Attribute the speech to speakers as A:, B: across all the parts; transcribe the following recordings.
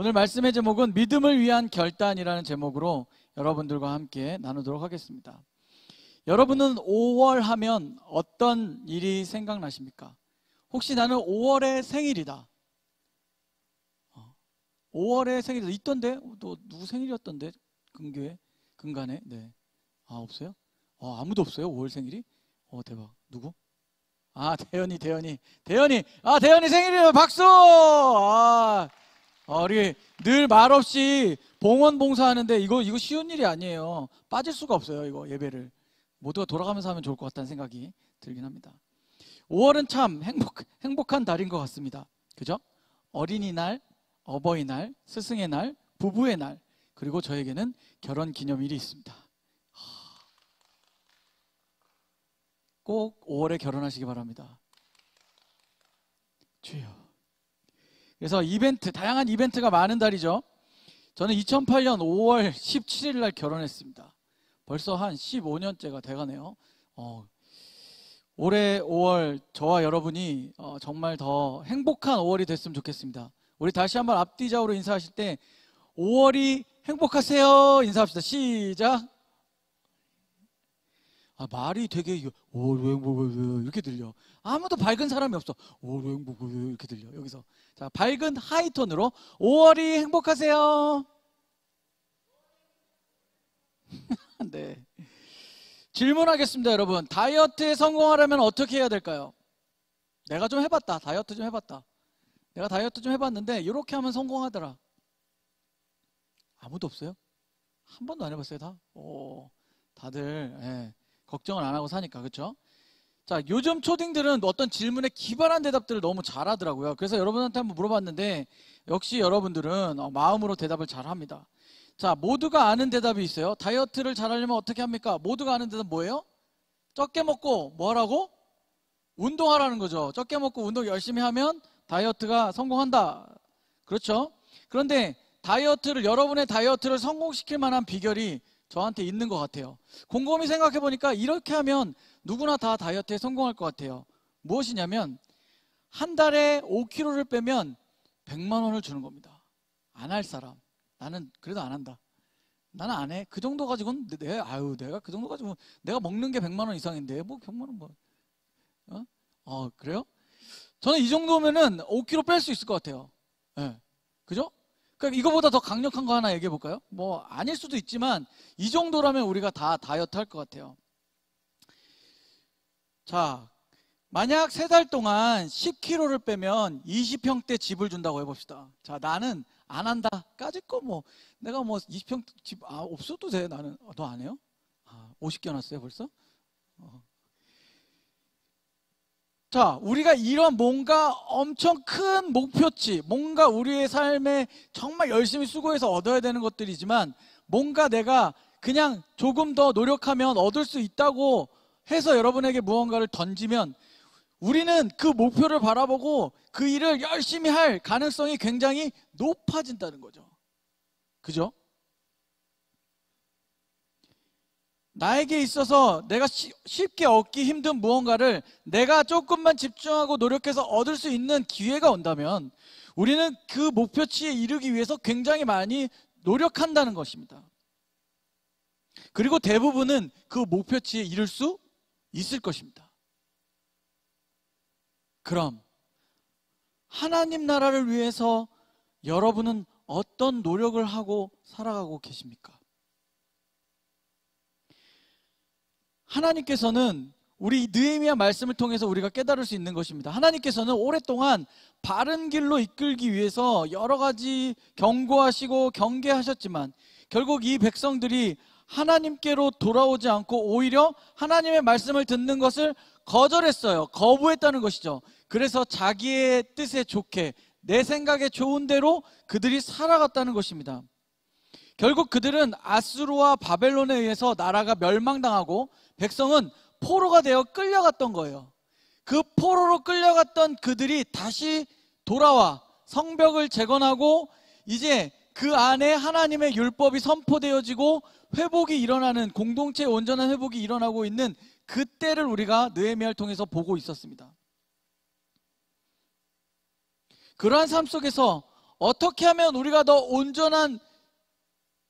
A: 오늘 말씀의 제목은 믿음을 위한 결단이라는 제목으로 여러분들과 함께 나누도록 하겠습니다. 여러분은 5월 하면 어떤 일이 생각나십니까? 혹시 나는 5월에 생일이다. 5월에 생일이다. 있던데? 또 누구 생일이었던데? 근간에? 네. 아, 없어요? 아무도 없어요? 5월 생일이? 대박. 누구? 대현이. 대현이 생일이에요. 박수! 우리 늘 말없이 봉헌 봉사하는데 이거 쉬운 일이 아니에요. 빠질 수가 없어요. 이거 예배를. 모두가 돌아가면서 하면 좋을 것 같다는 생각이 들긴 합니다. 5월은 참 행복한 달인 것 같습니다. 그죠? 어린이날, 어버이날, 스승의 날, 부부의 날, 그리고 저에게는 결혼기념일이 있습니다. 꼭 5월에 결혼하시기 바랍니다. 주여. 그래서 다양한 이벤트가 많은 달이죠. 저는 2008년 5월 17일 날 결혼했습니다. 벌써 한 15년째가 돼가네요. 올해 5월 저와 여러분이 정말 더 행복한 5월이 됐으면 좋겠습니다. 우리 다시 한번 앞뒤좌우로 인사하실 때 5월이 행복하세요 인사합시다. 시작. 말이 되게 5월 행복하세요 이렇게 들려. 아무도 밝은 사람이 없어. 5월 행복하세요 이렇게 들려. 여기서 자, 밝은 하이톤으로 5월이 행복하세요. 네. 질문하겠습니다. 여러분, 다이어트에 성공하려면 어떻게 해야 될까요? 내가 좀 해봤다. 다이어트 좀 해봤다. 내가 다이어트 좀 해봤는데 이렇게 하면 성공하더라. 아무도 없어요? 한 번도 안 해봤어요 다? 다들 걱정을 안 하고 사니까. 그렇죠? 자, 요즘 초딩들은 어떤 질문에 기발한 대답들을 너무 잘하더라고요. 그래서 여러분한테 한번 물어봤는데 역시 여러분들은 마음으로 대답을 잘합니다. 자, 모두가 아는 대답이 있어요. 다이어트를 잘하려면 어떻게 합니까? 모두가 아는 대답 뭐예요? 적게 먹고 뭐 하라고? 운동하라는 거죠. 적게 먹고 운동 열심히 하면 다이어트가 성공한다. 그렇죠? 그런데 여러분의 다이어트를 성공시킬 만한 비결이 저한테 있는 것 같아요. 곰곰이 생각해 보니까 이렇게 하면 누구나 다 다이어트에 성공할 것 같아요. 무엇이냐면 한 달에 5kg를 빼면 100만 원을 주는 겁니다. 안 할 사람. 나는 그래도 안 한다. 나는 안 해. 그 정도 가지고는 내가 그 정도 가지고 내가 먹는 게 100만 원 이상인데 뭐 100만 원 뭐. 그래요? 저는 이 정도면은 5kg 뺄 수 있을 것 같아요. 그죠? 그러니까 이거보다 더 강력한 거 하나 얘기해 볼까요? 뭐 아닐 수도 있지만 이 정도라면 우리가 다 다이어트 할 것 같아요. 자, 만약 3달 동안 10kg를 빼면 20평대 집을 준다고 해봅시다. 자, 나는 안 한다. 까짓 거 내가 20평 집 없어도 돼. 나는. 너 안 해요? 50 껴놨어요 벌써? 자, 우리가 이런 뭔가 엄청 큰 목표치, 뭔가 우리의 삶에 정말 열심히 수고해서 얻어야 되는 것들이지만 뭔가 내가 그냥 조금 더 노력하면 얻을 수 있다고 해서 여러분에게 무언가를 던지면 우리는 그 목표를 바라보고 그 일을 열심히 할 가능성이 굉장히 높아진다는 거죠. 그죠? 나에게 있어서 내가 쉽게 얻기 힘든 무언가를 내가 조금만 집중하고 노력해서 얻을 수 있는 기회가 온다면 우리는 그 목표치에 이르기 위해서 굉장히 많이 노력한다는 것입니다. 그리고 대부분은 그 목표치에 이를 수 있을 것입니다. 그럼 하나님 나라를 위해서 여러분은 어떤 노력을 하고 살아가고 계십니까? 하나님께서는 우리 느헤미야 말씀을 통해서 우리가 깨달을 수 있는 것입니다. 하나님께서는 오랫동안 바른 길로 이끌기 위해서 여러 가지 경고하시고 경계하셨지만 결국 이 백성들이 하나님께로 돌아오지 않고 오히려 하나님의 말씀을 듣는 것을 거절했어요. 거부했다는 것이죠. 그래서 자기의 뜻에 좋게 내 생각에 좋은 대로 그들이 살아갔다는 것입니다. 결국 그들은 아수르와 바벨론에 의해서 나라가 멸망당하고 백성은 포로가 되어 끌려갔던 거예요. 그 포로로 끌려갔던 그들이 다시 돌아와 성벽을 재건하고 이제 그 안에 하나님의 율법이 선포되어지고 회복이 일어나는, 공동체의 온전한 회복이 일어나고 있는 그때를 우리가 느헤미야를 통해서 보고 있었습니다. 그러한 삶 속에서 어떻게 하면 우리가 더 온전한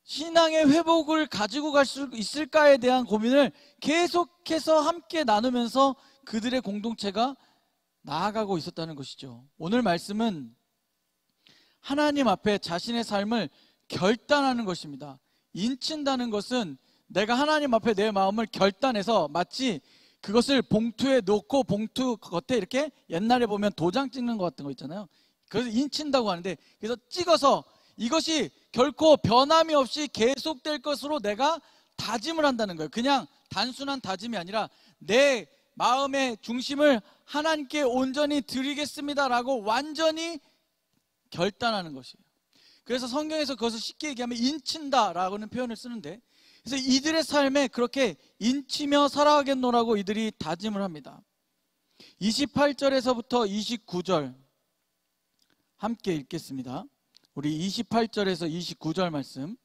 A: 신앙의 회복을 가지고 갈 수 있을까에 대한 고민을 계속해서 함께 나누면서 그들의 공동체가 나아가고 있었다는 것이죠. 오늘 말씀은 하나님 앞에 자신의 삶을 결단하는 것입니다. 인친다는 것은 내가 하나님 앞에 내 마음을 결단해서 마치 그것을 봉투에 넣고 봉투 겉에 이렇게 옛날에 보면 도장 찍는 것 같은 거 있잖아요. 그래서 인친다고 하는데, 그래서 찍어서 이것이 결코 변함이 없이 계속될 것으로 내가 다짐을 한다는 거예요. 그냥 단순한 다짐이 아니라 내 마음의 중심을 하나님께 온전히 드리겠습니다라고 완전히 결단하는 것이에요. 그래서 성경에서 그것을 쉽게 얘기하면 인친다라고는 표현을 쓰는데, 그래서 이들의 삶에 그렇게 인치며 살아가겠노라고 이들이 다짐을 합니다. 28절에서부터 29절 함께 읽겠습니다. 우리 28절에서 29절 말씀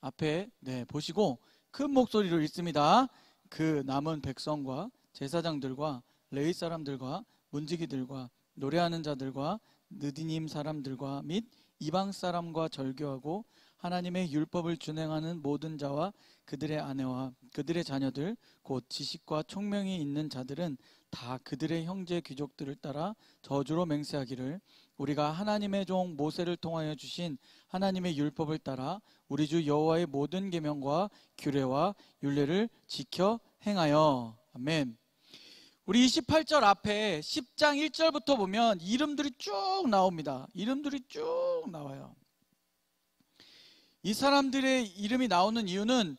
A: 앞에 보시고 큰 목소리로 읽습니다. 그 남은 백성과 제사장들과 레위 사람들과 문지기들과 노래하는 자들과 느디님 사람들과 및 이방 사람과 절교하고 하나님의 율법을 준행하는 모든 자와 그들의 아내와 그들의 자녀들 곧 지식과 총명이 있는 자들은 다 그들의 형제 귀족들을 따라 저주로 맹세하기를 우리가 하나님의 종 모세를 통하여 주신 하나님의 율법을 따라 우리 주 여호와의 모든 계명과 규례와 율례를 지켜 행하여. 아멘. 우리 28절 앞에 10장 1절부터 보면 이름들이 쭉 나옵니다. 이름들이 쭉 나와요. 이 사람들의 이름이 나오는 이유는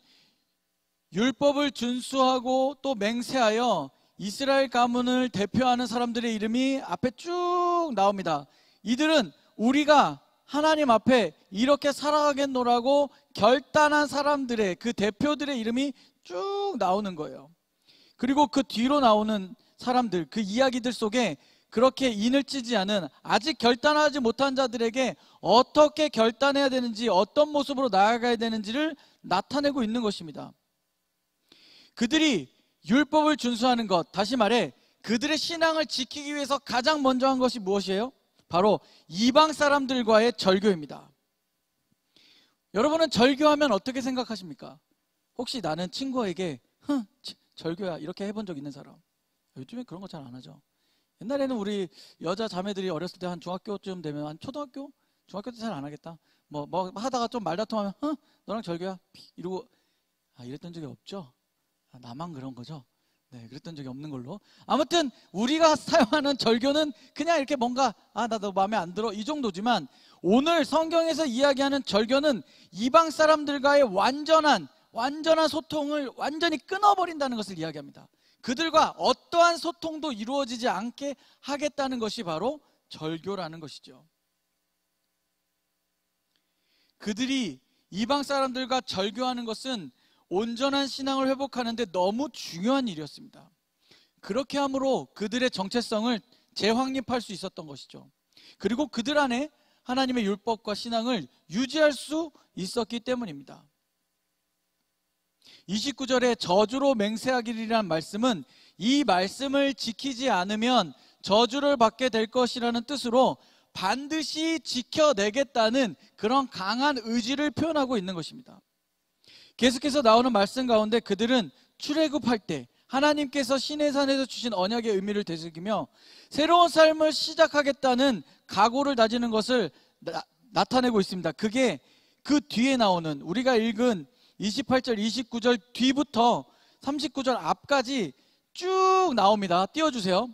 A: 율법을 준수하고 또 맹세하여 이스라엘 가문을 대표하는 사람들의 이름이 앞에 쭉 나옵니다. 이들은 우리가 하나님 앞에 이렇게 살아가겠노라고 결단한 사람들의 그 대표들의 이름이 쭉 나오는 거예요. 그리고 그 뒤로 나오는 사람들, 그 이야기들 속에 그렇게 인을 치지 않은 아직 결단하지 못한 자들에게 어떻게 결단해야 되는지, 어떤 모습으로 나아가야 되는지를 나타내고 있는 것입니다. 그들이 율법을 준수하는 것, 다시 말해 그들의 신앙을 지키기 위해서 가장 먼저 한 것이 무엇이에요? 바로 이방 사람들과의 절교입니다. 여러분은 절교하면 어떻게 생각하십니까? 혹시 나는 친구에게 절교야 이렇게 해본 적 있는 사람? 요즘에 그런 거 잘 안 하죠. 옛날에는 우리 여자 자매들이 어렸을 때 한 중학교쯤 되면, 한 초등학교? 중학교 때 잘 안 하겠다. 뭐 하다가 좀 말다툼하면 너랑 절교야 이러고 이랬던 적이 없죠. 나만 그런 거죠. 네, 그랬던 적이 없는 걸로. 아무튼 우리가 사용하는 절교는 그냥 이렇게 뭔가 나 너 마음에 안 들어 이 정도지만, 오늘 성경에서 이야기하는 절교는 이방 사람들과의 완전한 소통을 완전히 끊어버린다는 것을 이야기합니다. 그들과 어떠한 소통도 이루어지지 않게 하겠다는 것이 바로 절교라는 것이죠. 그들이 이방 사람들과 절교하는 것은 온전한 신앙을 회복하는데 너무 중요한 일이었습니다. 그렇게 함으로 그들의 정체성을 재확립할 수 있었던 것이죠. 그리고 그들 안에 하나님의 율법과 신앙을 유지할 수 있었기 때문입니다. 29절에 저주로 맹세하기리라는 말씀은 이 말씀을 지키지 않으면 저주를 받게 될 것이라는 뜻으로 반드시 지켜내겠다는 그런 강한 의지를 표현하고 있는 것입니다. 계속해서 나오는 말씀 가운데 그들은 출애굽할 때 하나님께서 시내산에서 주신 언약의 의미를 되새기며 새로운 삶을 시작하겠다는 각오를 다지는 것을 나타내고 있습니다. 그게 그 뒤에 나오는 우리가 읽은 28절, 29절 뒤부터 39절 앞까지 쭉 나옵니다. 띄워주세요.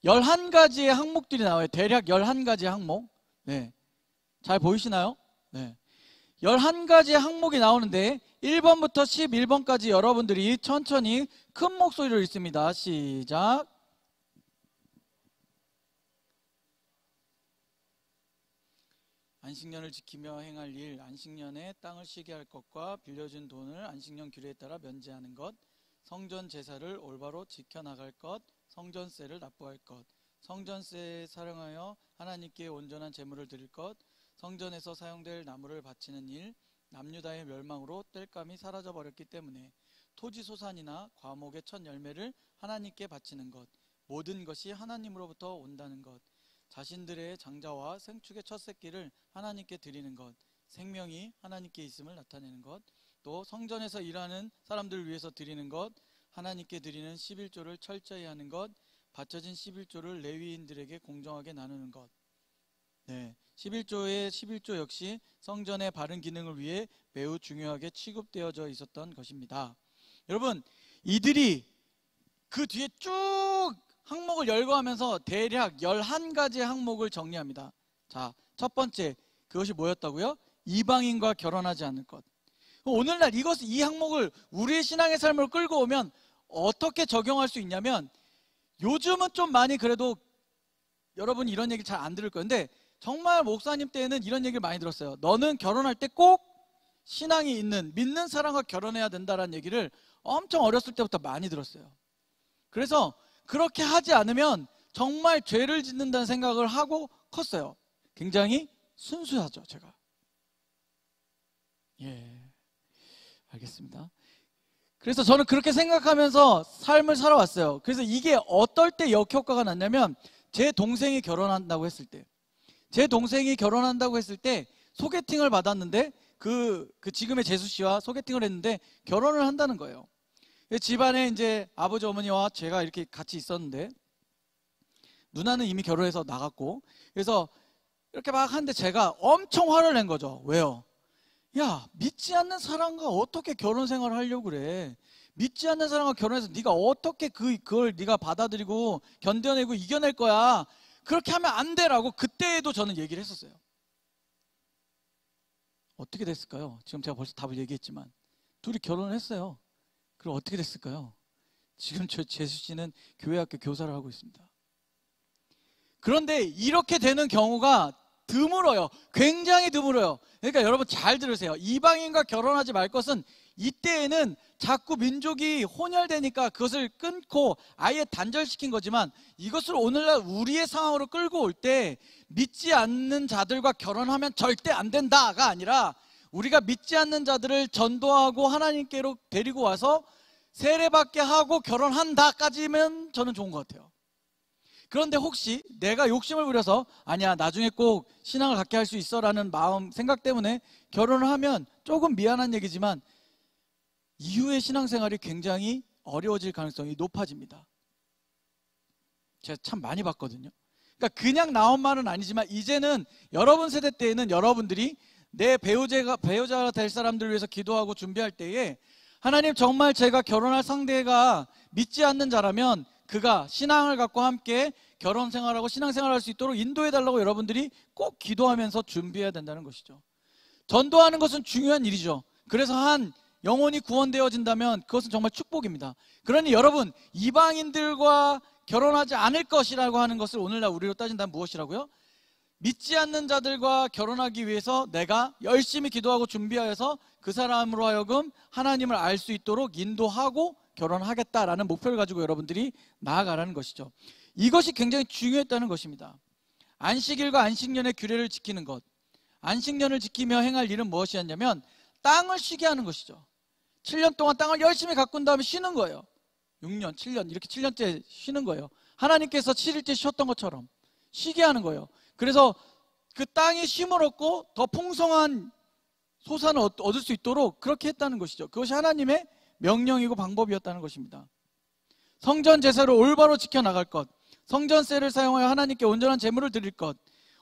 A: 11가지의 항목들이 나와요. 대략 11가지의 항목. 네. 잘 보이시나요? 네. 11가지의 항목이 나오는데 1번부터 11번까지 여러분들이 천천히 큰 목소리로 읽습니다. 시작. 안식년을 지키며 행할 일, 안식년에 땅을 쉬게 할 것과 빌려준 돈을 안식년 규례에 따라 면제하는 것, 성전 제사를 올바로 지켜나갈 것, 성전세를 납부할 것, 성전세에 사용하여 하나님께 온전한 제물을 드릴 것, 성전에서 사용될 나무를 바치는 일, 남유다의 멸망으로 땔감이 사라져버렸기 때문에 토지 소산이나 과목의 첫 열매를 하나님께 바치는 것, 모든 것이 하나님으로부터 온다는 것, 자신들의 장자와 생축의 첫 새끼를 하나님께 드리는 것, 생명이 하나님께 있음을 나타내는 것, 또 성전에서 일하는 사람들을 위해서 드리는 것, 하나님께 드리는 11조를 철저히 하는 것, 바쳐진 11조를 레위인들에게 공정하게 나누는 것. 네, 11조 역시 성전의 바른 기능을 위해 매우 중요하게 취급되어져 있었던 것입니다. 여러분, 이들이 그 뒤에 쭉 항목을 열거하면서 대략 11가지 항목을 정리합니다. 자, 첫 번째, 그것이 뭐였다고요? 이방인과 결혼하지 않을 것. 오늘날 이 항목을 우리의 신앙의 삶으로 끌고 오면 어떻게 적용할 수 있냐면, 요즘은 좀 많이 그래도 여러분이 이런 얘기 잘 안 들을 거예요. 근데 정말 목사님 때에는 이런 얘기를 많이 들었어요. 너는 결혼할 때 꼭 신앙이 있는, 믿는 사람과 결혼해야 된다라는 얘기를 엄청 어렸을 때부터 많이 들었어요. 그래서 그렇게 하지 않으면 정말 죄를 짓는다는 생각을 하고 컸어요. 굉장히 순수하죠, 제가. 예, 알겠습니다. 그래서 저는 그렇게 생각하면서 삶을 살아왔어요. 그래서 이게 어떨 때 역효과가 났냐면, 제 동생이 결혼한다고 했을 때, 소개팅을 받았는데 그 지금의 재수 씨와 소개팅을 했는데 결혼을 한다는 거예요. 집안에 이제 아버지 어머니와 제가 이렇게 같이 있었는데, 누나는 이미 결혼해서 나갔고, 그래서 이렇게 막 하는데 제가 엄청 화를 낸 거죠. 왜요? 야, 믿지 않는 사람과 어떻게 결혼 생활을 하려고 그래? 믿지 않는 사람과 결혼해서 네가 어떻게 그걸 네가 받아들이고 견뎌내고 이겨낼 거야? 그렇게 하면 안 돼라고 그때에도 저는 얘기를 했었어요. 어떻게 됐을까요? 지금 제가 벌써 답을 얘기했지만 둘이 결혼을 했어요. 그럼 어떻게 됐을까요? 지금 재수 씨는 교회학교 교사를 하고 있습니다. 그런데 이렇게 되는 경우가 드물어요. 굉장히 드물어요. 그러니까 여러분 잘 들으세요. 이방인과 결혼하지 말 것은, 이때에는 자꾸 민족이 혼혈되니까 그것을 끊고 아예 단절시킨 거지만, 이것을 오늘날 우리의 상황으로 끌고 올 때 믿지 않는 자들과 결혼하면 절대 안 된다가 아니라, 우리가 믿지 않는 자들을 전도하고 하나님께로 데리고 와서 세례받게 하고 결혼한다까지면 저는 좋은 것 같아요. 그런데 혹시 내가 욕심을 부려서 아니야, 나중에 꼭 신앙을 갖게 할 수 있어 라는 생각 때문에 결혼을 하면 조금 미안한 얘기지만 이후의 신앙생활이 굉장히 어려워질 가능성이 높아집니다. 제가 참 많이 봤거든요. 그러니까 그냥 나온 말은 아니지만, 이제는 여러분 세대 때에는 여러분들이 내 배우자가 될 사람들을 위해서 기도하고 준비할 때에, 하나님, 정말 제가 결혼할 상대가 믿지 않는 자라면 그가 신앙을 갖고 함께 결혼 생활하고 신앙 생활할 수 있도록 인도해 달라고 여러분들이 꼭 기도하면서 준비해야 된다는 것이죠. 전도하는 것은 중요한 일이죠. 그래서 한 영혼이 구원되어진다면 그것은 정말 축복입니다. 그러니 여러분, 이방인들과 결혼하지 않을 것이라고 하는 것을 오늘날 우리로 따진다면 무엇이라고요? 믿지 않는 자들과 결혼하기 위해서 내가 열심히 기도하고 준비하여서 그 사람으로 하여금 하나님을 알 수 있도록 인도하고 결혼하겠다라는 목표를 가지고 여러분들이 나아가라는 것이죠. 이것이 굉장히 중요했다는 것입니다. 안식일과 안식년의 규례를 지키는 것, 안식년을 지키며 행할 일은 무엇이었냐면 땅을 쉬게 하는 것이죠. 7년 동안 땅을 열심히 가꾼 다음에 쉬는 거예요. 6년, 7년 이렇게 7년째 쉬는 거예요. 하나님께서 7일째 쉬었던 것처럼 쉬게 하는 거예요. 그래서 그 땅이 쉼을 얻고 더 풍성한 소산을 얻을 수 있도록 그렇게 했다는 것이죠. 그것이 하나님의 명령이고 방법이었다는 것입니다. 성전 제사를 올바로 지켜나갈 것, 성전세를 사용하여 하나님께 온전한 제물을 드릴 것.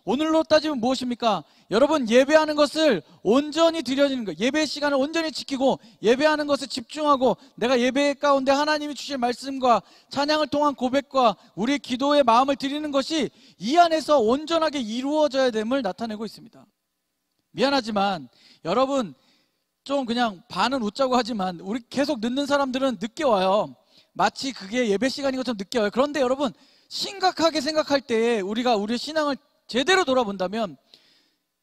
A: 오늘로 따지면 무엇입니까? 여러분, 예배하는 것을 온전히 드려지는 것, 예배 시간을 온전히 지키고 예배하는 것에 집중하고, 내가 예배 가운데 하나님이 주실 말씀과 찬양을 통한 고백과 우리의 기도의 마음을 드리는 것이 이 안에서 온전하게 이루어져야 됨을 나타내고 있습니다. 미안하지만 여러분, 좀 그냥 반은 웃자고 하지만 우리 계속 늦는 사람들은 늦게 와요. 마치 그게 예배 시간인 것처럼 늦게 와요. 그런데 여러분, 심각하게 생각할 때에 우리가 우리의 신앙을 제대로 돌아본다면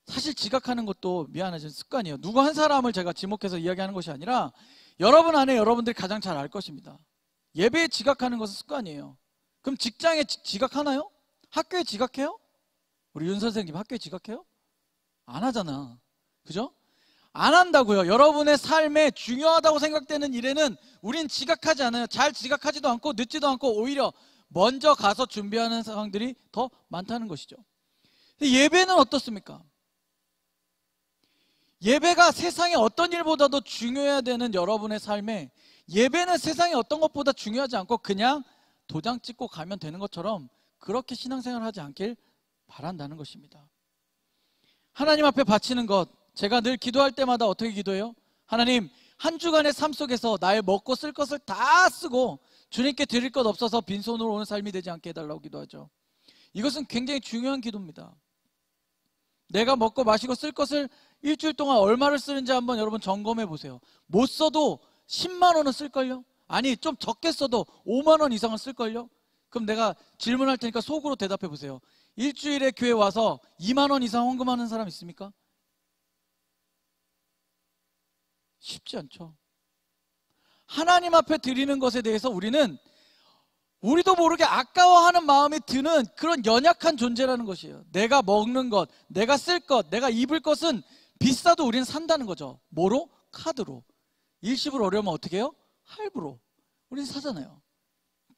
A: 사실 지각하는 것도 미안하지만 습관이에요. 누구 한 사람을 제가 지목해서 이야기하는 것이 아니라 여러분 안에 여러분들이 가장 잘 알 것입니다. 예배에 지각하는 것은 습관이에요. 그럼 직장에 지각하나요? 학교에 지각해요? 우리 윤 선생님 학교에 지각해요? 안 하잖아. 그죠? 안 한다고요. 여러분의 삶에 중요하다고 생각되는 일에는 우린 지각하지 않아요. 잘 지각하지도 않고 늦지도 않고 오히려 먼저 가서 준비하는 상황들이 더 많다는 것이죠. 예배는 어떻습니까? 예배가 세상의 어떤 일보다도 중요해야 되는 여러분의 삶에 예배는 세상의 어떤 것보다 중요하지 않고 그냥 도장 찍고 가면 되는 것처럼 그렇게 신앙생활을 하지 않길 바란다는 것입니다. 하나님 앞에 바치는 것, 제가 늘 기도할 때마다 어떻게 기도해요? 하나님, 한 주간의 삶 속에서 나의 먹고 쓸 것을 다 쓰고 주님께 드릴 것 없어서 빈손으로 오는 삶이 되지 않게 해달라고 기도하죠. 이것은 굉장히 중요한 기도입니다. 내가 먹고 마시고 쓸 것을 일주일 동안 얼마를 쓰는지 한번 여러분 점검해 보세요. 못 써도 10만 원은 쓸걸요? 아니 좀 적게 써도 5만 원 이상은 쓸걸요? 그럼 내가 질문할 테니까 속으로 대답해 보세요. 일주일에 교회 와서 2만 원 이상 헌금하는 사람 있습니까? 쉽지 않죠. 하나님 앞에 드리는 것에 대해서 우리도 모르게 아까워하는 마음이 드는 그런 연약한 존재라는 것이에요. 내가 먹는 것, 내가 쓸 것, 내가 입을 것은 비싸도 우리는 산다는 거죠. 뭐로? 카드로. 일시불 어려우면 어떻게 해요? 할부로. 우리는 사잖아요.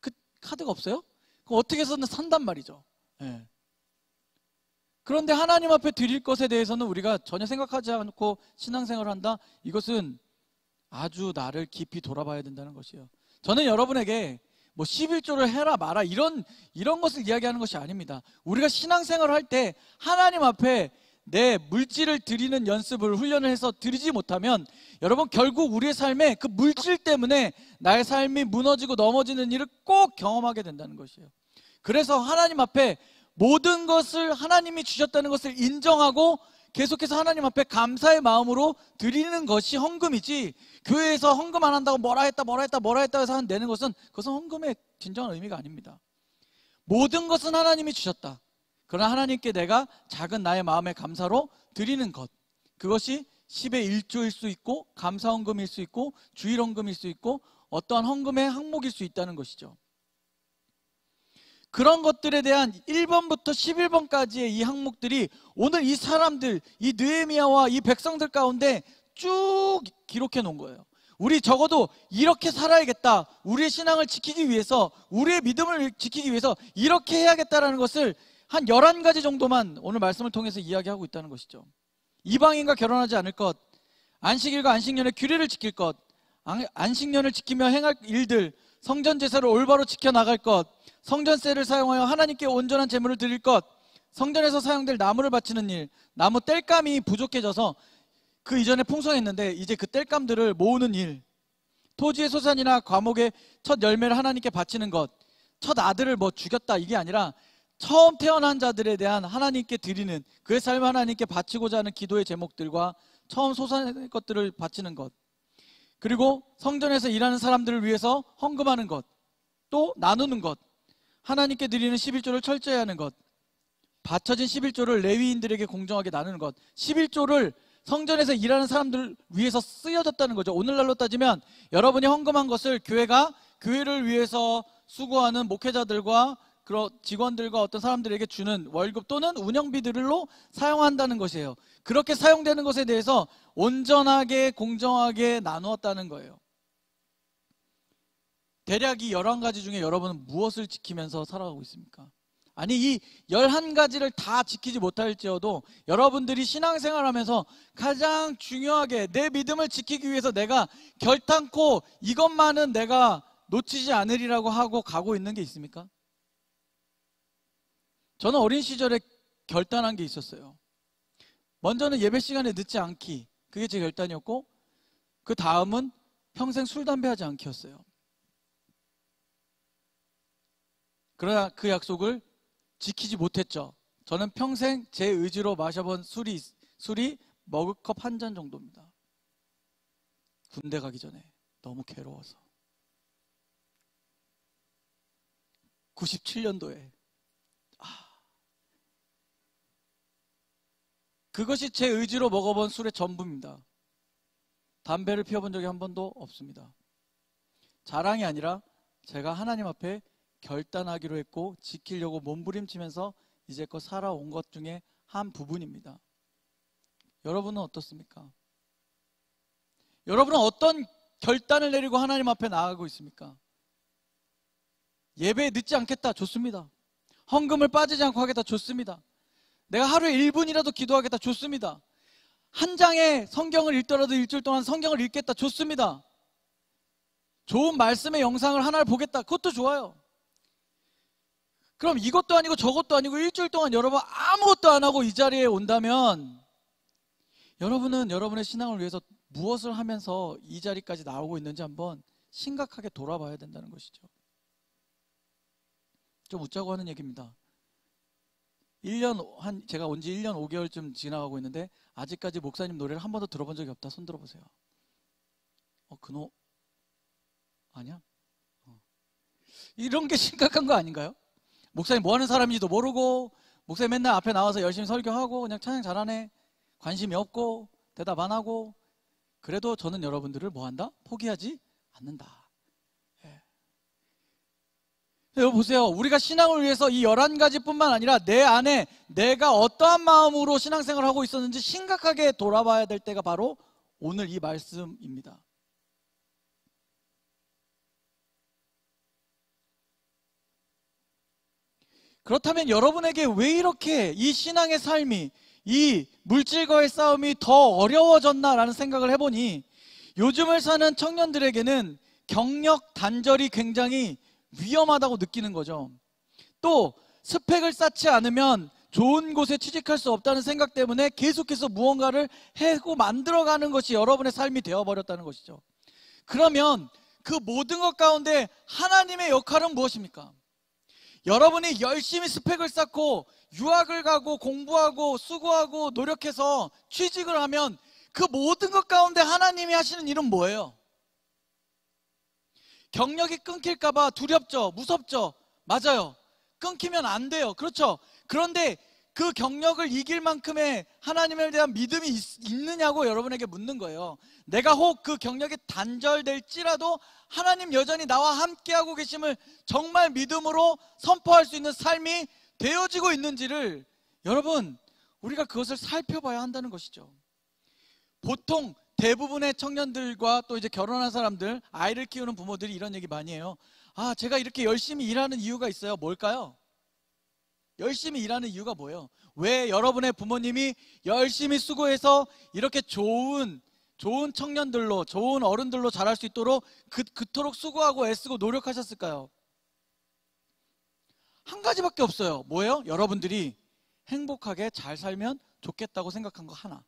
A: 그 카드가 없어요? 그럼 어떻게 해서는 산단 말이죠. 네. 그런데 하나님 앞에 드릴 것에 대해서는 우리가 전혀 생각하지 않고 신앙생활을 한다? 이것은 아주 나를 깊이 돌아봐야 된다는 것이에요. 저는 여러분에게 뭐 11조를 해라 마라 이런 것을 이야기하는 것이 아닙니다. 우리가 신앙생활을 할 때 하나님 앞에 내 물질을 드리는 연습을 훈련을 해서 드리지 못하면 여러분 결국 우리의 삶에 그 물질 때문에 나의 삶이 무너지고 넘어지는 일을 꼭 경험하게 된다는 것이에요. 그래서 하나님 앞에 모든 것을 하나님이 주셨다는 것을 인정하고 계속해서 하나님 앞에 감사의 마음으로 드리는 것이 헌금이지, 교회에서 헌금 안 한다고 뭐라 했다 해서 내는 것은 그것은 헌금의 진정한 의미가 아닙니다. 모든 것은 하나님이 주셨다. 그러나 하나님께 내가 작은 나의 마음의 감사로 드리는 것, 그것이 10의 1조일 수 있고 감사 헌금일 수 있고 주일 헌금일 수 있고 어떠한 헌금의 항목일 수 있다는 것이죠. 그런 것들에 대한 1번부터 11번까지의 이 항목들이 오늘 이 사람들, 이 느헤미야와 이 백성들 가운데 쭉 기록해 놓은 거예요. 우리 적어도 이렇게 살아야겠다, 우리의 신앙을 지키기 위해서, 우리의 믿음을 지키기 위해서 이렇게 해야겠다라는 것을 한 11가지 정도만 오늘 말씀을 통해서 이야기하고 있다는 것이죠. 이방인과 결혼하지 않을 것, 안식일과 안식년의 규례를 지킬 것, 안식년을 지키며 행할 일들, 성전 제사를 올바로 지켜나갈 것, 성전세를 사용하여 하나님께 온전한 제물을 드릴 것, 성전에서 사용될 나무를 바치는 일, 나무 땔감이 부족해져서 그 이전에 풍성했는데 이제 그 땔감들을 모으는 일, 토지의 소산이나 과목의 첫 열매를 하나님께 바치는 것, 첫 아들을 뭐 죽였다 이게 아니라 처음 태어난 자들에 대한 하나님께 드리는, 그의 삶을 하나님께 바치고자 하는 기도의 제목들과 처음 솟아낸 것들을 바치는 것, 그리고 성전에서 일하는 사람들을 위해서 헌금하는 것, 또 나누는 것, 하나님께 드리는 11조를 철저히 하는 것, 바쳐진 11조를 레위인들에게 공정하게 나누는 것, 11조를 성전에서 일하는 사람들 위해서 쓰여졌다는 거죠. 오늘날로 따지면 여러분이 헌금한 것을 교회가 교회를 위해서 수고하는 목회자들과 그런 직원들과 어떤 사람들에게 주는 월급 또는 운영비들로 사용한다는 것이에요. 그렇게 사용되는 것에 대해서 온전하게 공정하게 나누었다는 거예요. 대략 이 11가지 중에 여러분은 무엇을 지키면서 살아가고 있습니까? 아니 이 11가지를 다 지키지 못할지어도 여러분들이 신앙생활하면서 가장 중요하게 내 믿음을 지키기 위해서 내가 결단코 이것만은 내가 놓치지 않으리라고 하고 가고 있는 게 있습니까? 저는 어린 시절에 결단한 게 있었어요. 먼저는 예배 시간에 늦지 않기, 그게 제 결단이었고, 그 다음은 평생 술, 담배 하지 않기였어요. 그러나 그 약속을 지키지 못했죠. 저는 평생 제 의지로 마셔본 술이 머그컵 한 잔 정도입니다. 군대 가기 전에 너무 괴로워서. 97년도에 그것이 제 의지로 먹어본 술의 전부입니다. 담배를 피워본 적이 한 번도 없습니다. 자랑이 아니라 제가 하나님 앞에 결단하기로 했고 지키려고 몸부림치면서 이제껏 살아온 것 중에 한 부분입니다. 여러분은 어떻습니까? 여러분은 어떤 결단을 내리고 하나님 앞에 나아가고 있습니까? 예배에 늦지 않겠다. 좋습니다. 헌금을 빠지지 않고 하겠다. 좋습니다. 내가 하루에 1분이라도 기도하겠다. 좋습니다. 한 장의 성경을 읽더라도 일주일 동안 성경을 읽겠다. 좋습니다. 좋은 말씀의 영상을 하나를 보겠다. 그것도 좋아요. 그럼 이것도 아니고 저것도 아니고 일주일 동안 여러분 아무것도 안 하고 이 자리에 온다면 여러분은 여러분의 신앙을 위해서 무엇을 하면서 이 자리까지 나오고 있는지 한번 심각하게 돌아봐야 된다는 것이죠. 좀 웃자고 하는 얘기입니다. 제가 온 지 1년 5개월쯤 지나가고 있는데 아직까지 목사님 노래를 한 번도 들어본 적이 없다. 손 들어보세요. 그노 아니야? 이런 게 심각한 거 아닌가요? 목사님 뭐 하는 사람인지도 모르고 목사님 맨날 앞에 나와서 열심히 설교하고 그냥 찬양 잘하네, 관심이 없고 대답 안 하고, 그래도 저는 여러분들을 뭐 한다? 포기하지 않는다. 여러분 보세요. 우리가 신앙을 위해서 이 11가지 뿐만 아니라 내 안에 내가 어떠한 마음으로 신앙생활을 하고 있었는지 심각하게 돌아봐야 될 때가 바로 오늘 이 말씀입니다. 그렇다면 여러분에게 왜 이렇게 이 신앙의 삶이, 이 물질과의 싸움이 더 어려워졌나라는 생각을 해보니 요즘을 사는 청년들에게는 경력 단절이 굉장히 위험하다고 느끼는 거죠. 또 스펙을 쌓지 않으면 좋은 곳에 취직할 수 없다는 생각 때문에 계속해서 무언가를 해고 만들어가는 것이 여러분의 삶이 되어버렸다는 것이죠. 그러면 그 모든 것 가운데 하나님의 역할은 무엇입니까? 여러분이 열심히 스펙을 쌓고 유학을 가고 공부하고 수고하고 노력해서 취직을 하면 그 모든 것 가운데 하나님이 하시는 일은 뭐예요? 경력이 끊길까봐 두렵죠? 무섭죠? 맞아요. 끊기면 안 돼요. 그렇죠? 그런데 그 경력을 이길 만큼의 하나님에 대한 믿음이 있느냐고 여러분에게 묻는 거예요. 내가 혹 그 경력이 단절될지라도 하나님 여전히 나와 함께하고 계심을 정말 믿음으로 선포할 수 있는 삶이 되어지고 있는지를 여러분, 우리가 그것을 살펴봐야 한다는 것이죠. 보통 대부분의 청년들과 또 이제 결혼한 사람들, 아이를 키우는 부모들이 이런 얘기 많이 해요. 제가 이렇게 열심히 일하는 이유가 있어요. 뭘까요? 열심히 일하는 이유가 뭐예요? 왜 여러분의 부모님이 열심히 수고해서 이렇게 좋은 청년들로, 좋은 어른들로 자랄 수 있도록 그토록 수고하고 애쓰고 노력하셨을까요? 한 가지밖에 없어요. 뭐예요? 여러분들이 행복하게 잘 살면 좋겠다고 생각한 거 하나.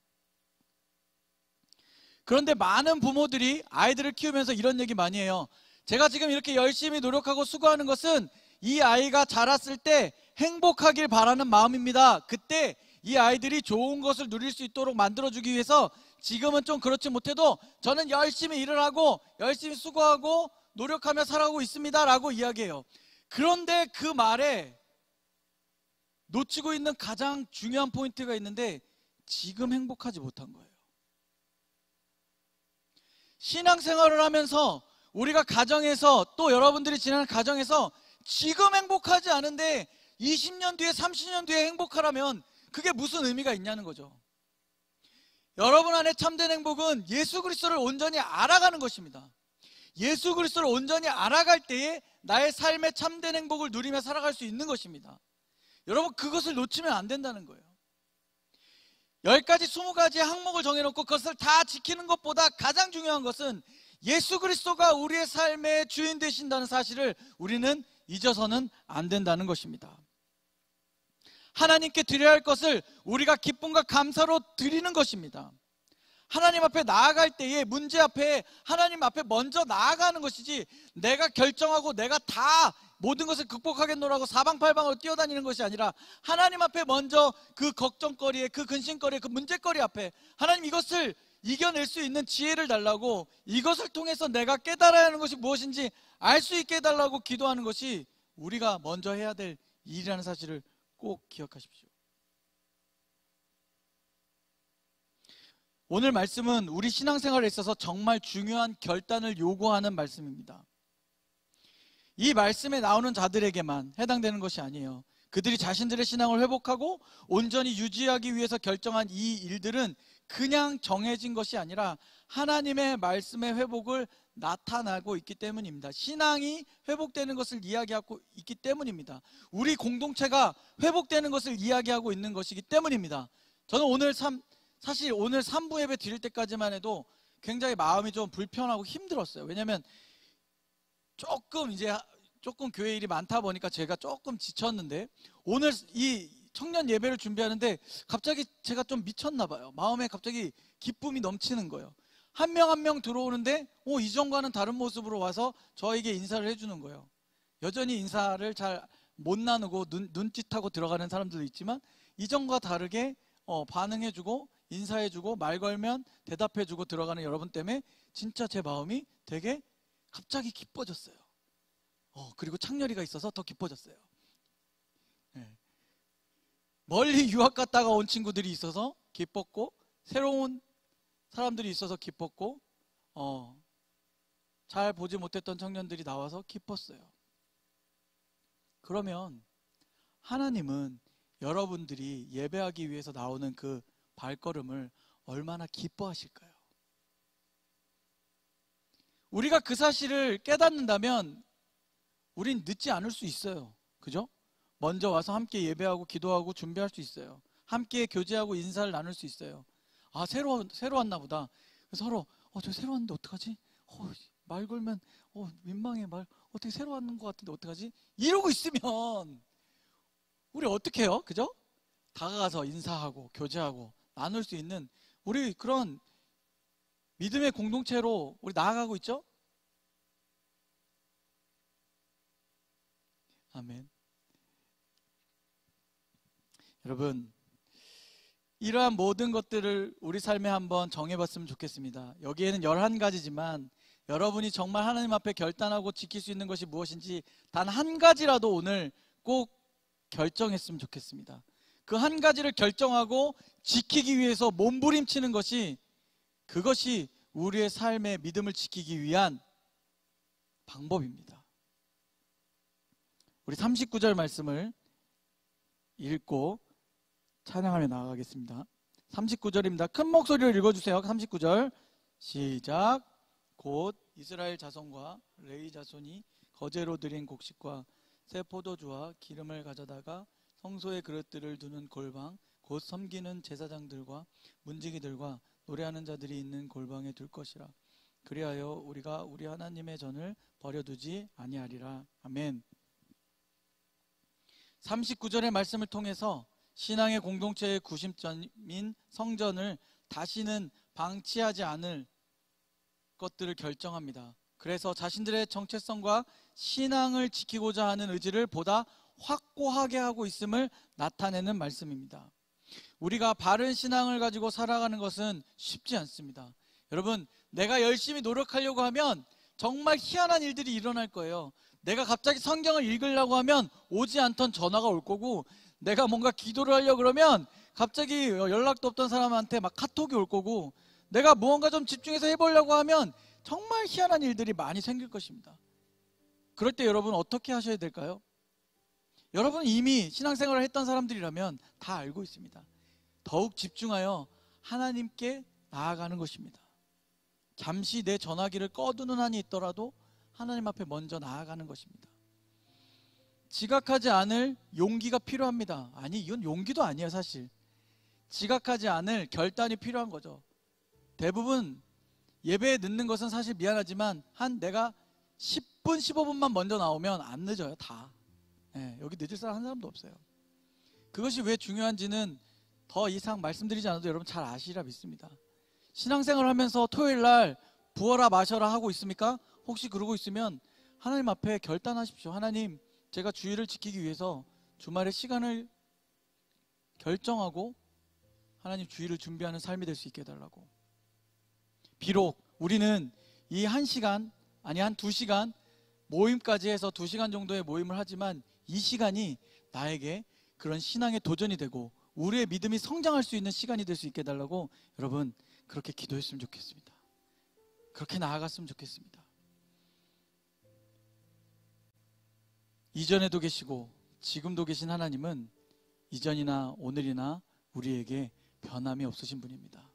A: 그런데 많은 부모들이 아이들을 키우면서 이런 얘기 많이 해요. 제가 지금 이렇게 열심히 노력하고 수고하는 것은 이 아이가 자랐을 때 행복하길 바라는 마음입니다. 그때 이 아이들이 좋은 것을 누릴 수 있도록 만들어주기 위해서 지금은 좀 그렇지 못해도 저는 열심히 일을 하고 열심히 수고하고 노력하며 살아가고 있습니다 라고 이야기해요. 그런데 그 말에 놓치고 있는 가장 중요한 포인트가 있는데 지금 행복하지 못한 거예요. 신앙생활을 하면서 우리가 가정에서 또 여러분들이 지나는 가정에서 지금 행복하지 않은데 20년 뒤에 30년 뒤에 행복하라면 그게 무슨 의미가 있냐는 거죠. 여러분 안에 참된 행복은 예수 그리스도를 온전히 알아가는 것입니다. 예수 그리스도를 온전히 알아갈 때에 나의 삶의 참된 행복을 누리며 살아갈 수 있는 것입니다. 여러분 그것을 놓치면 안 된다는 거예요. 10가지 20가지의 항목을 정해놓고 그것을 다 지키는 것보다 가장 중요한 것은 예수 그리스도가 우리의 삶의 주인 되신다는 사실을 우리는 잊어서는 안 된다는 것입니다. 하나님께 드려야 할 것을 우리가 기쁨과 감사로 드리는 것입니다. 하나님 앞에 나아갈 때에 문제 앞에 하나님 앞에 먼저 나아가는 것이지 내가 결정하고 내가 다 모든 것을 극복하겠노라고 사방팔방으로 뛰어다니는 것이 아니라 하나님 앞에 먼저 그 걱정거리에 그 근심거리에 그 문제거리 앞에 하나님 이것을 이겨낼 수 있는 지혜를 달라고, 이것을 통해서 내가 깨달아야 하는 것이 무엇인지 알 수 있게 해달라고 기도하는 것이 우리가 먼저 해야 될 일이라는 사실을 꼭 기억하십시오. 오늘 말씀은 우리 신앙생활에 있어서 정말 중요한 결단을 요구하는 말씀입니다. 이 말씀에 나오는 자들에게만 해당되는 것이 아니에요. 그들이 자신들의 신앙을 회복하고 온전히 유지하기 위해서 결정한 이 일들은 그냥 정해진 것이 아니라 하나님의 말씀의 회복을 나타나고 있기 때문입니다. 신앙이 회복되는 것을 이야기하고 있기 때문입니다. 우리 공동체가 회복되는 것을 이야기하고 있는 것이기 때문입니다. 저는 사실 오늘 3부 예배 드릴 때까지만 해도 굉장히 마음이 좀 불편하고 힘들었어요. 왜냐하면 조금 교회 일이 많다 보니까 제가 조금 지쳤는데, 오늘 이 청년 예배를 준비하는데 갑자기 제가 좀 미쳤나 봐요. 마음에 갑자기 기쁨이 넘치는 거예요. 한 명 한 명 들어오는데 이전과는 다른 모습으로 와서 저에게 인사를 해주는 거예요. 여전히 인사를 잘 못 나누고 눈짓하고 들어가는 사람들도 있지만, 이전과 다르게 반응해주고 인사해주고 말 걸면 대답해주고 들어가는 여러분 때문에 진짜 제 마음이 되게 갑자기 기뻐졌어요. 그리고 창렬이가 있어서 더 기뻐졌어요. 네. 멀리 유학 갔다가 온 친구들이 있어서 기뻤고, 새로운 사람들이 있어서 기뻤고, 잘 보지 못했던 청년들이 나와서 기뻤어요. 그러면 하나님은 여러분들이 예배하기 위해서 나오는 그 발걸음을 얼마나 기뻐하실까요? 우리가 그 사실을 깨닫는다면 우린 늦지 않을 수 있어요. 그죠? 먼저 와서 함께 예배하고 기도하고 준비할 수 있어요. 함께 교제하고 인사를 나눌 수 있어요. 새로 왔나 보다. 서로 저 새로 왔는데 어떡하지? 말 걸면 민망해. 어떻게 새로 왔는 것 같은데 어떡하지? 이러고 있으면 우리 어떻게 해요? 그죠? 다가가서 인사하고 교제하고 나눌 수 있는 우리 그런 믿음의 공동체로 우리 나아가고 있죠? 아멘. 여러분, 이러한 모든 것들을 우리 삶에 한번 정해봤으면 좋겠습니다. 여기에는 11가지지만 여러분이 정말 하나님 앞에 결단하고 지킬 수 있는 것이 무엇인지 단 한 가지라도 오늘 꼭 결정했으면 좋겠습니다. 그 한 가지를 결정하고 지키기 위해서 몸부림치는 그것이 우리의 삶의 믿음을 지키기 위한 방법입니다. 우리 39절 말씀을 읽고 찬양하며 나아가겠습니다. 39절입니다. 큰 목소리로 읽어주세요. 39절 시작. 곧 이스라엘 자손과 레위 자손이 거제로 드린 곡식과 새 포도주와 기름을 가져다가 성소의 그릇들을 두는 골방, 곧 섬기는 제사장들과 문지기들과 노래하는 자들이 있는 골방에 둘 것이라. 그리하여 우리가 우리 하나님의 전을 버려두지 아니하리라. 아멘. 39절의 말씀을 통해서 신앙의 공동체의 구심점인 성전을 다시는 방치하지 않을 것들을 결정합니다. 그래서 자신들의 정체성과 신앙을 지키고자 하는 의지를 보다 확고하게 하고 있음을 나타내는 말씀입니다. 우리가 바른 신앙을 가지고 살아가는 것은 쉽지 않습니다. 여러분, 내가 열심히 노력하려고 하면 정말 희한한 일들이 일어날 거예요. 내가 갑자기 성경을 읽으려고 하면 오지 않던 전화가 올 거고, 내가 뭔가 기도를 하려고 그러면 갑자기 연락도 없던 사람한테 막 카톡이 올 거고, 내가 무언가 좀 집중해서 해보려고 하면 정말 희한한 일들이 많이 생길 것입니다. 그럴 때 여러분 어떻게 하셔야 될까요? 여러분은 이미 신앙생활을 했던 사람들이라면 다 알고 있습니다. 더욱 집중하여 하나님께 나아가는 것입니다. 잠시 내 전화기를 꺼두는 한이 있더라도 하나님 앞에 먼저 나아가는 것입니다. 지각하지 않을 용기가 필요합니다. 아니, 이건 용기도 아니에요. 사실 지각하지 않을 결단이 필요한 거죠. 대부분 예배에 늦는 것은 사실 미안하지만 내가 10분 15분만 먼저 나오면 안 늦어요. 다. 여기 늦을 사람 한 사람도 없어요. 그것이 왜 중요한지는 더 이상 말씀드리지 않아도 여러분 잘 아시리라 믿습니다. 신앙생활을 하면서 토요일 날 부어라 마셔라 하고 있습니까? 혹시 그러고 있으면 하나님 앞에 결단하십시오. 하나님, 제가 주일을 지키기 위해서 주말에 시간을 결정하고 하나님 주일을 준비하는 삶이 될 수 있게 해달라고. 비록 우리는 이 1시간 아니 한 2시간 모임까지 해서 2시간 정도의 모임을 하지만 이 시간이 나에게 그런 신앙의 도전이 되고 우리의 믿음이 성장할 수 있는 시간이 될 수 있게 해달라고 여러분 그렇게 기도했으면 좋겠습니다. 그렇게 나아갔으면 좋겠습니다. 이전에도 계시고 지금도 계신 하나님은 이전이나 오늘이나 우리에게 변함이 없으신 분입니다.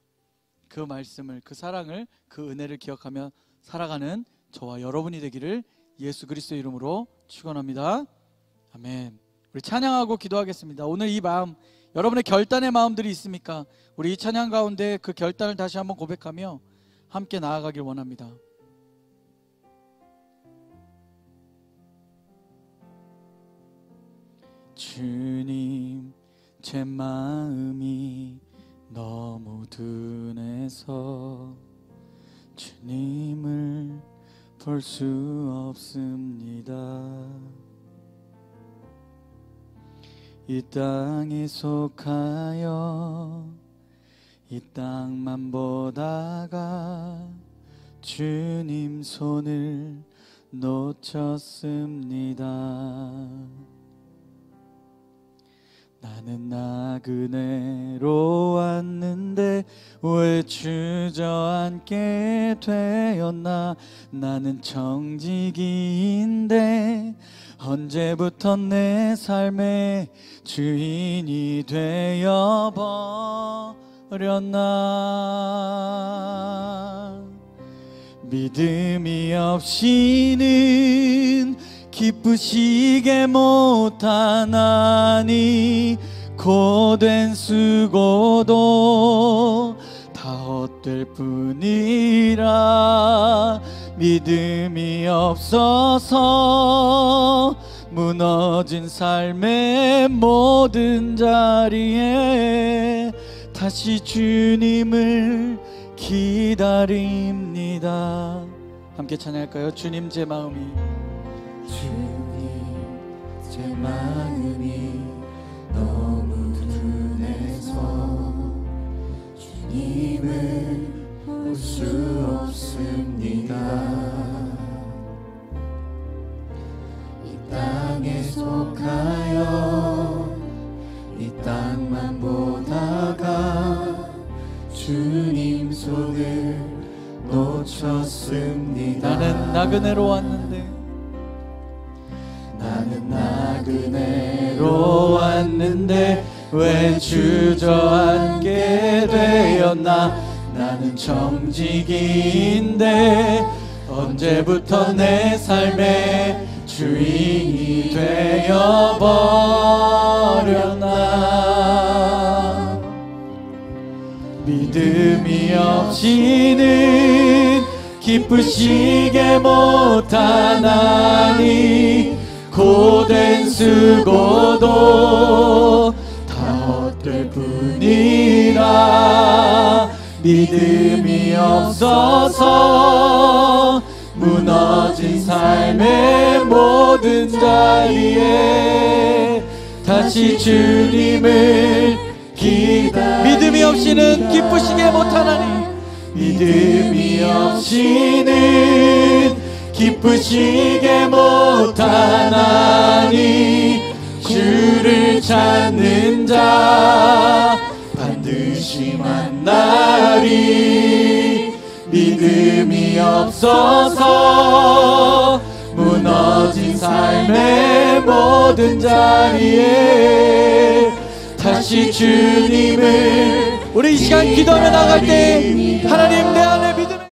A: 그 말씀을, 그 사랑을, 그 은혜를 기억하며 살아가는 저와 여러분이 되기를 예수 그리스도의 이름으로 축원합니다. 아멘. 우리 찬양하고 기도하겠습니다. 오늘 이 마음, 여러분의 결단의 마음들이 있습니까? 우리 이 찬양 가운데 그 결단을 다시 한번 고백하며 함께 나아가길 원합니다. 주님, 제 마음이 너무 둔해서 주님을 볼 수 없습니다. 이 땅에 속하여 이 땅만 보다가 주님 손을 놓쳤습니다. 나는 나그네로 왔는데 왜 주저앉게 되었나. 나는 청지기인데 언제부터 내 삶의 주인이 되어버렸나. 믿음이 없이는 기쁘시게 못하나니 고된 수고도 다 헛될 뿐이라. 믿음이 없어서 무너진 삶의 모든 자리에 다시 주님을 기다립니다. 함께 찬양할까요? 주님 제 마음이,
B: 주님 제 마음이 너무 둔해서 주님을 볼 수 없습니다. 이 땅에 속하여 이 땅만 보다가 주님 손을 놓쳤습니다.
A: 나는 나그네로 왔는데
B: 나는 나그네로 왔는데 왜 주저앉게 되었나. 나는 청지기인데 언제부터 내 삶의 주인이 되어버렸나. 믿음이 없이는 기쁘시게 못하나니 고된 수고도 다 헛될 뿐이라. 믿음이 없어서 무너진 삶의 모든 자리에 다시 주님을
A: 믿음이 없이는 기쁘시게 못하나니.
B: 믿음이 없이는 기쁘시게 못하나니. 주를 찾는 자 반드시 만나리. 믿음이 없어서 무너진 삶의 모든 자리에 다시 주님을
A: 우리 이 시간 기도하며 나갈 때 하나님